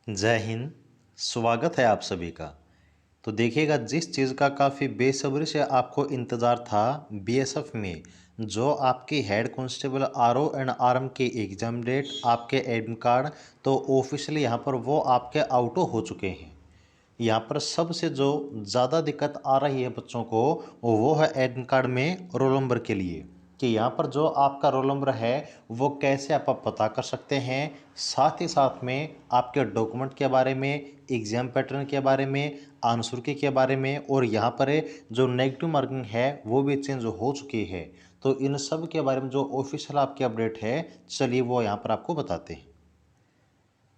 जय हिंद। स्वागत है आप सभी का। तो देखिएगा, जिस चीज़ का काफ़ी बेसब्री से आपको इंतज़ार था बीएसएफ में, जो आपकी head constable RO and RM की एग्ज़ाम डेट, आपके एडमिट कार्ड, तो ऑफिशियली यहाँ पर वो आपके आउटो हो चुके हैं। यहाँ पर सबसे जो ज़्यादा दिक्कत आ रही है बच्चों को, वो है एडमिट कार्ड में रोल नंबर के लिए, कि यहाँ पर जो आपका रोल नंबर है वो कैसे आप पता कर सकते हैं। साथ ही साथ में आपके डॉक्यूमेंट के बारे में, एग्ज़ाम पैटर्न के बारे में, आंसर की के बारे में, और यहाँ पर जो नेगेटिव मार्किंग है वो भी चेंज हो चुकी है। तो इन सब के बारे में जो ऑफिशियल आपकी अपडेट है, चलिए वो यहाँ पर आपको बताते हैं।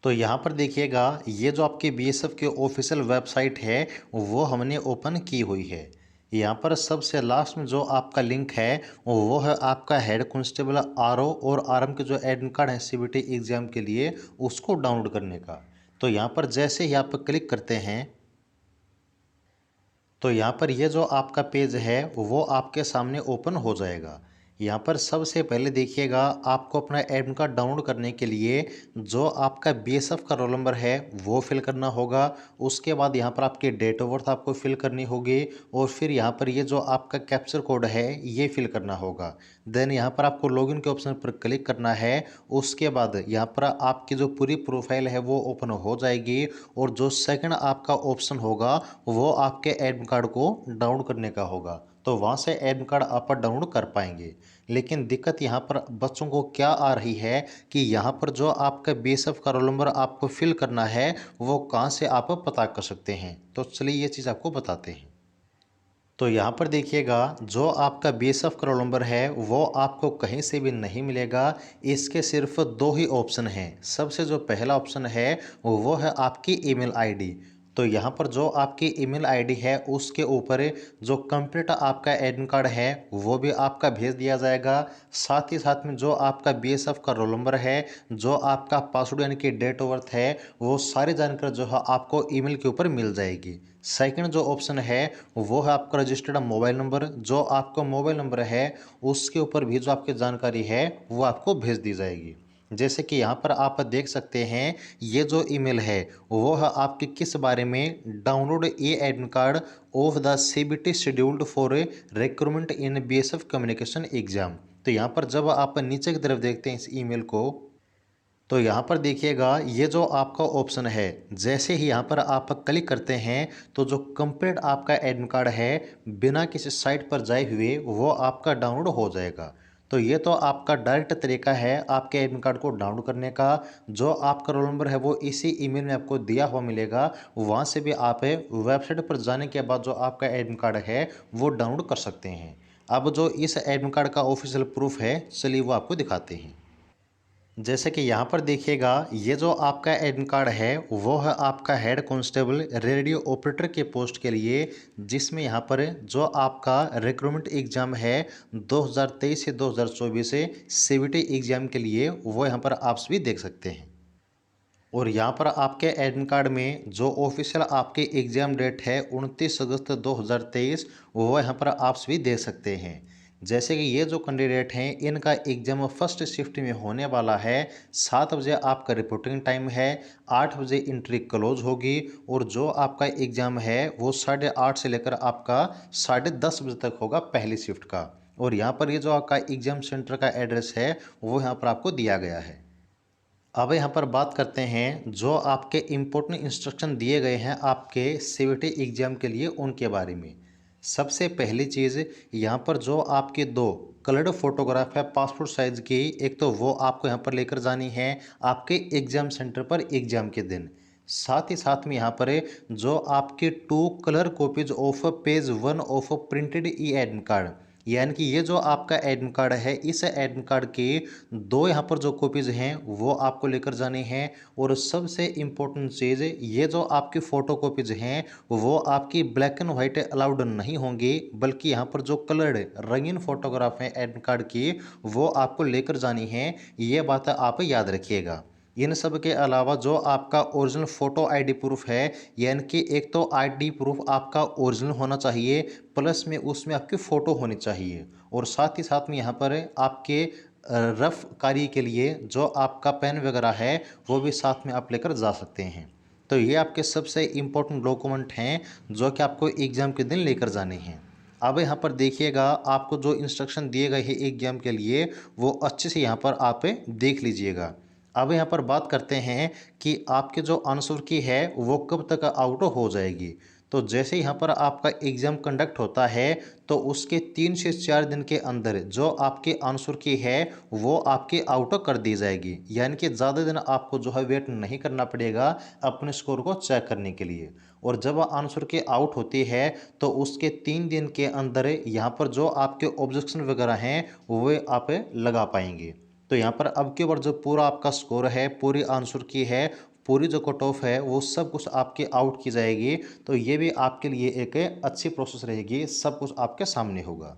तो यहाँ पर देखिएगा, ये जो आपकी बीएसएफ की ऑफिशियल वेबसाइट है वो हमने ओपन की हुई है। यहाँ पर सबसे लास्ट में जो आपका लिंक है वो है आपका हेड कांस्टेबल आरओ और आरएम के जो एडमिट कार्ड है सीबीटी एग्जाम के लिए, उसको डाउनलोड करने का। तो यहाँ पर जैसे ही आप क्लिक करते हैं, तो यहाँ पर ये जो आपका पेज है वो आपके सामने ओपन हो जाएगा। यहाँ पर सबसे पहले देखिएगा, आपको अपना एडमिट कार्ड डाउनलोड करने के लिए जो आपका बीएसएफ का रोल नंबर है वो फिल करना होगा। उसके बाद यहाँ पर आपकी डेट ऑफ बर्थ आपको फिल करनी होगी, और फिर यहाँ पर ये जो आपका कैप्चर कोड है ये फिल करना होगा। देन यहाँ पर आपको लॉगिन के ऑप्शन पर क्लिक करना है। उसके बाद यहाँ पर आपकी जो पूरी प्रोफाइल है वो ओपन हो जाएगी, और जो सेकंड आपका ऑप्शन होगा वो आपके एडमिट कार्ड को डाउनलोड करने का होगा। तो वहाँ से एडमिट कार्ड आप डाउनलोड कर पाएंगे। लेकिन दिक्कत यहाँ पर बच्चों को क्या आ रही है कि यहाँ पर जो आपका बीएसएफ का रोल नंबर आपको फिल करना है वो कहाँ से आप पता कर सकते हैं। तो चलिए ये चीज़ आपको बताते हैं। तो यहाँ पर देखिएगा, जो आपका बीएसएफ का रोल नंबर है वो आपको कहीं से भी नहीं मिलेगा। इसके सिर्फ दो ही ऑप्शन हैं। सबसे जो पहला ऑप्शन है वो है आपकी ईमेल आईडी। तो यहाँ पर जो आपकी ईमेल आईडी है उसके ऊपर जो कंप्लीट आपका एडमिट कार्ड है वो भी आपका भेज दिया जाएगा। साथ ही साथ में जो आपका बीएसएफ का रोल नंबर है, जो आपका पासवर्ड यानी कि डेट ऑफ बर्थ है, वो सारी जानकारी जो है आपको ईमेल के ऊपर मिल जाएगी। सेकंड जो ऑप्शन है वो है आपका रजिस्टर्ड मोबाइल नंबर। जो आपका मोबाइल नंबर है उसके ऊपर भी जो आपकी जानकारी है वो आपको भेज दी जाएगी। जैसे कि यहाँ पर आप देख सकते हैं, ये जो ईमेल है वो है आपके किस बारे में, download A admit card of the CBT scheduled for recruitment in BSF communication exam. तो यहाँ पर जब आप नीचे की तरफ देखते हैं इस ईमेल को, तो यहाँ पर देखिएगा, ये जो आपका ऑप्शन है, जैसे ही यहाँ पर आप क्लिक करते हैं तो जो कंप्लीट आपका एडमिट कार्ड है बिना किसी साइट पर जाए हुए वो आपका डाउनलोड हो जाएगा। तो ये तो आपका डायरेक्ट तरीका है आपके एडमिट कार्ड को डाउनलोड करने का। जो आपका रोल नंबर है वो इसी ईमेल में आपको दिया हुआ मिलेगा। वहाँ से भी आप वेबसाइट पर जाने के बाद जो आपका एडमिट कार्ड है वो डाउनलोड कर सकते हैं। अब जो इस एडमिट कार्ड का ऑफिशियल प्रूफ है, चलिए वो आपको दिखाते हैं। जैसे कि यहाँ पर देखिएगा, ये जो आपका एडमिट कार्ड है वो है आपका हेड कांस्टेबल रेडियो ऑपरेटर के पोस्ट के लिए, जिसमें यहाँ पर जो आपका रिक्रूटमेंट एग्जाम है 2023 से 2024 से सीबीटी एग्जाम के लिए, वो यहाँ पर आप भी देख सकते हैं। और यहाँ पर आपके एडमिट कार्ड में जो ऑफिशियल आपकी एग्ज़ाम डेट है 29 अगस्त 2023, वो यहाँ पर आप भी दे सकते हैं। जैसे कि ये जो कैंडिडेट हैं इनका एग्ज़ाम फर्स्ट शिफ्ट में होने वाला है। 7 बजे आपका रिपोर्टिंग टाइम है, 8 बजे एंट्री क्लोज होगी, और जो आपका एग्ज़ाम है वो 8:30 से लेकर आपका 10:30 बजे तक होगा पहली शिफ्ट का। और यहाँ पर ये जो आपका एग्ज़ाम सेंटर का एड्रेस है वो यहाँ पर आपको दिया गया है। अब यहाँ पर बात करते हैं जो आपके इम्पोर्टेंट इंस्ट्रक्शन दिए गए हैं आपके सीबीटी एग्जाम के लिए, उनके बारे में। सबसे पहली चीज़, यहाँ पर जो आपके दो कलर्ड फोटोग्राफ है पासपोर्ट साइज की, एक तो वो आपको यहाँ पर लेकर जानी है आपके एग्जाम सेंटर पर एग्जाम के दिन। साथ ही साथ में यहाँ पर जो आपके 2 colour copies of page 1 of printed E admit card, यानी कि ये जो आपका एडमिट कार्ड है इस एडमिट कार्ड के दो यहाँ पर जो कॉपीज़ हैं वो आपको लेकर जाने हैं। और सबसे इम्पोर्टेंट चीज़, ये जो आपकी फ़ोटो कॉपीज़ हैं वो आपकी ब्लैक एंड वाइट अलाउड नहीं होंगी, बल्कि यहाँ पर जो कलर्ड रंगीन फोटोग्राफ हैं एडमिट कार्ड की वो आपको लेकर जानी है। ये बात आप याद रखिएगा। इन सब के अलावा जो आपका ओरिजिनल फ़ोटो आईडी प्रूफ है, यानी कि एक तो आईडी प्रूफ आपका ओरिजिनल होना चाहिए, प्लस में उसमें आपकी फ़ोटो होनी चाहिए, और साथ ही साथ में यहाँ पर आपके रफ कार्य के लिए जो आपका पेन वगैरह है वो भी साथ में आप लेकर जा सकते हैं। तो ये आपके सबसे इम्पोर्टेंट डॉक्यूमेंट हैं जो कि आपको एग्ज़ाम के दिन लेकर जाने हैं। अब यहाँ पर देखिएगा, आपको जो इंस्ट्रक्शन दिए गए हैं एग्ज़ाम के लिए वो अच्छे से यहाँ पर आप देख लीजिएगा। अब यहाँ पर बात करते हैं कि आपके जो आंसर की है वो कब तक आउट हो जाएगी। तो जैसे यहाँ पर आपका एग्ज़ाम कंडक्ट होता है तो उसके 3 से 4 दिन के अंदर जो आपके आंसर की है वो आपकी आउट कर दी जाएगी। यानी कि ज़्यादा दिन आपको जो है वेट नहीं करना पड़ेगा अपने स्कोर को चेक करने के लिए। और जब आंसर की आउट होती है तो उसके 3 दिन के अंदर यहाँ पर जो आपके ऑब्जेक्शन वगैरह हैं वो आप लगा पाएंगे। तो यहाँ पर अब की बार जो पूरा आपका स्कोर है, पूरी आंसर की है, पूरी जो कट ऑफ है वो सब कुछ आपकी आउट की जाएगी। तो ये भी आपके लिए एक अच्छी प्रोसेस रहेगी, सब कुछ आपके सामने होगा।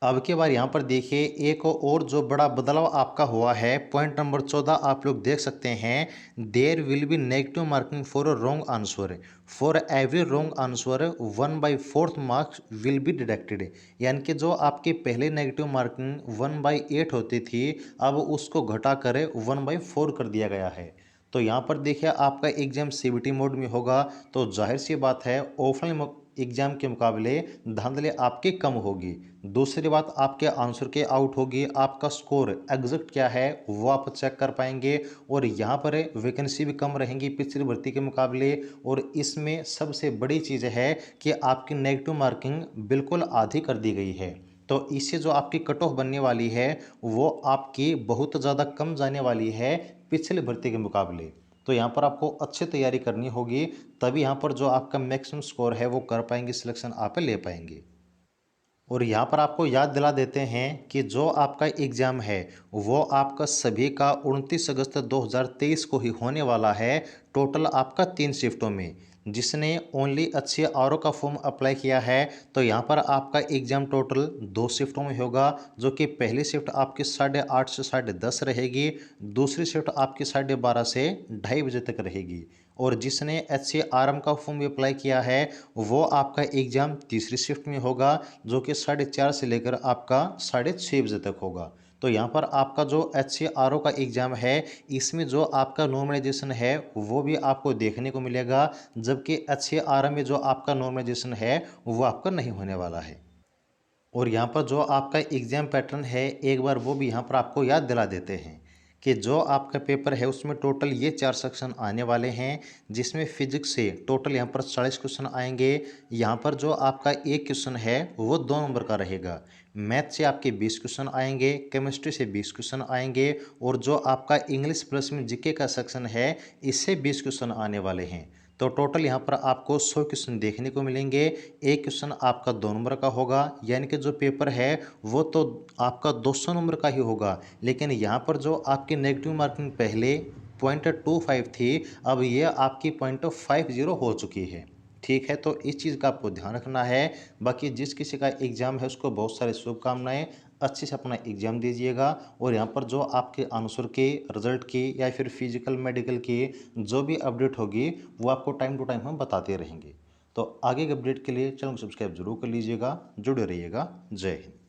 अब की बार यहाँ पर देखिए एक और जो बड़ा बदलाव आपका हुआ है, पॉइंट नंबर 14 आप लोग देख सकते हैं, there will be negative marking for a wrong answer, for every wrong answer 1/4 marks will be deducted. यानी कि जो आपकी पहले नेगेटिव मार्किंग 1/8 होती थी, अब उसको घटाकर 1/4 कर दिया गया है। तो यहाँ पर देखिए आपका एग्जाम सीबीटी मोड में होगा, तो जाहिर सी बात है ऑफलाइन एग्जाम के मुकाबले धांधली आपकी कम होगी। दूसरी बात, आपके आंसर के आउट होगी, आपका स्कोर एग्जैक्ट क्या है वो आप चेक कर पाएंगे। और यहाँ पर वैकेंसी भी कम रहेंगी पिछली भर्ती के मुकाबले। और इसमें सबसे बड़ी चीज़ है कि आपकी नेगेटिव मार्किंग बिल्कुल आधी कर दी गई है। तो इससे जो आपकी कट ऑफ बनने वाली है वो आपकी बहुत ज़्यादा कम जाने वाली है पिछले भर्ती के मुकाबले। तो यहाँ पर आपको अच्छी तैयारी करनी होगी, तभी यहाँ पर जो आपका मैक्सिमम स्कोर है वो कर पाएंगे, सिलेक्शन आप ले पाएंगे। और यहाँ पर आपको याद दिला देते हैं कि जो आपका एग्ज़ाम है वो आपका सभी का 29 अगस्त 2023 को ही होने वाला है, टोटल आपका 3 शिफ्टों में। जिसने ओनली अच्छे आर का फॉर्म अप्लाई किया है तो यहाँ पर आपका एग्ज़ाम टोटल 2 शिफ्टों में होगा, जो कि पहली शिफ्ट आपकी 8:30 से 10:30 रहेगी, दूसरी शिफ्ट आपकी 12:30 से 2:30 बजे तक रहेगी। और जिसने HCRM का फॉर्म भी अप्लाई किया है वो आपका एग्ज़ाम तीसरी शिफ्ट में होगा, जो कि 4:30 से लेकर आपका 6:30 बजे तक होगा। तो यहाँ पर आपका जो HCRO का एग्ज़ाम है इसमें जो आपका नॉर्मलाइजेशन है वो भी आपको देखने को मिलेगा, जबकि HCRM में जो आपका नॉर्मलाइजेशन है वो आपका नहीं होने वाला है। और यहाँ पर जो आपका एग्ज़ाम पैटर्न है एक बार वो भी यहाँ पर आपको याद दिला देते हैं कि जो आपका पेपर है उसमें टोटल ये 4 सेक्शन आने वाले हैं, जिसमें फिजिक्स से टोटल यहाँ पर 40 क्वेश्चन आएंगे। यहाँ पर जो आपका एक क्वेश्चन है वो 2 नंबर का रहेगा, मैथ से आपके 20 क्वेश्चन आएंगे, केमिस्ट्री से 20 क्वेश्चन आएंगे, और जो आपका इंग्लिश प्लस में जीके का सेक्शन है इससे 20 क्वेश्चन आने वाले हैं। तो टोटल यहाँ पर आपको 100 क्वेश्चन देखने को मिलेंगे। एक क्वेश्चन आपका 2 नंबर का होगा, यानी कि जो पेपर है वो तो आपका 200 नंबर का ही होगा, लेकिन यहाँ पर जो आपकी नेगेटिव मार्किंग पहले 0.25 थी, अब ये आपकी 0.50 हो चुकी है। ठीक है, तो इस चीज़ का आपको ध्यान रखना है। बाकी जिस किसी का एग्ज़ाम है उसको बहुत सारी शुभकामनाएं, अच्छे से अपना एग्ज़ाम दीजिएगा। और यहाँ पर जो आपके आंसर के रिजल्ट की या फिर फिजिकल मेडिकल की जो भी अपडेट होगी वो आपको टाइम टू टाइम हम बताते रहेंगे। तो आगे के अपडेट के लिए चैनल को सब्सक्राइब जरूर कर लीजिएगा, जुड़े रहिएगा। जय हिंद।